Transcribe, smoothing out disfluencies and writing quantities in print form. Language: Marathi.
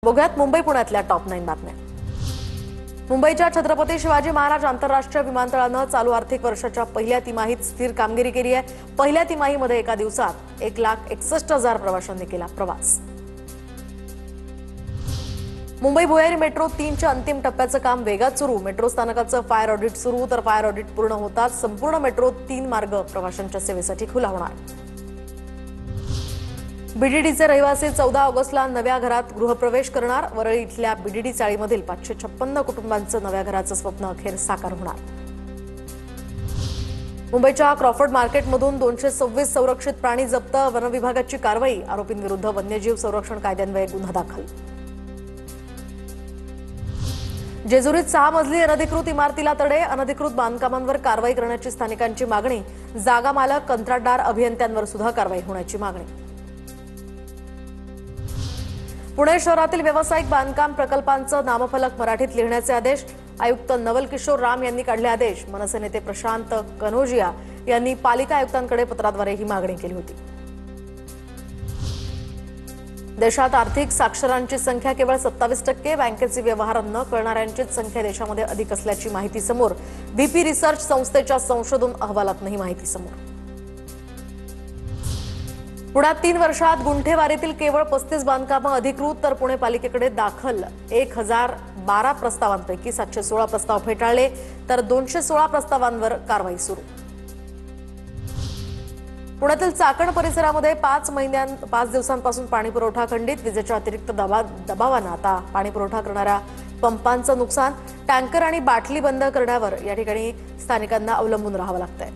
बघूयात मुंबई पुण्यातल्या टॉप 9 बातम्या। मुंबईच्या छत्रपती शिवाजी महाराज आंतरराष्ट्रीय विमानतळानं चालू आर्थिक वर्षाच्या पहिल्या तिमाहीत स्थिर कामगिरी केली आहे। पहिल्या तिमाहीमध्ये एका दिवसात 1,61,000 प्रवाशांनी केला प्रवास। मुंबई भुयारी मेट्रो 3च्या अंतिम टप्प्याचं काम वेगात सुरू। मेट्रो स्थानकाचं फायर ऑडिट सुरू, तर फायर ऑडिट पूर्ण होताच संपूर्ण मेट्रो 3 मार्ग प्रवाशांच्या सेवेसाठी खुला होणार। बीडीडीचे रहिवासी 14 ऑगस्टला नव्या घरात गृहप्रवेश करणार। वरळी इथल्या बीडीडी चाळीमधील 556 कुटुंबांचं नव्या घराचं स्वप्न अखेर साकार होणार। मुंबईच्या क्रॉफर्ड मार्केटमधून 226 संरक्षित प्राणी जप्त। वन विभागाची कारवाई, आरोपींविरुद्ध वन्यजीव संरक्षण कायद्यान्वये गुन्हा दाखल। जेजुरीत 6 मजली अनधिकृत इमारतीला तडे। अनधिकृत बांधकामांवर कारवाई करण्याची स्थानिकांची मागणी। जागा मालक, कंत्राटदार, अभियंत्यांवर सुद्धा कारवाई होण्याची मागणी। पुणे शहरातील व्यावसायिक बांधकाम प्रकल्पांचं नामफलक मराठीत लिहिण्याचे आदेश। आयुक्त नवल किशोर राम यांनी काढले आदेश। मनसे नेते प्रशांत कनोजिया यांनी पालिका आयुक्तांकडे पत्राद्वारे ही मागणी केली होती। देशात आर्थिक साक्षरांची संख्या केवळ 27%। बँकेचे व्यवहार न करणाऱ्यांचीच संख्या देशामध्ये अधिक असल्याची माहिती समोर। बीपी रिसर्च संस्थेच्या संशोधन अहवालातून ही माहिती समोर। पुण्यात 3 वर्षात गुंठेवारीतील केवळ 35 बांधकामं अधिकृत, तर पुणे पालिकेकडे दाखल 1012 प्रस्तावांपैकी 716 प्रस्ताव फेटाळले, तर 216 प्रस्तावांवर कारवाई सुरू। पुण्यातील चाकण परिसरामध्ये 5 दिवसांपासून पाणी पुरवठा खंडित। विजेच्या अतिरिक्त दबावानं आता पाणी पुरवठा करणाऱ्या पंपांचं नुकसान। टँकर आणि बाटली बंद करण्यावर या ठिकाणी स्थानिकांना अवलंबून राहावं लागतंय।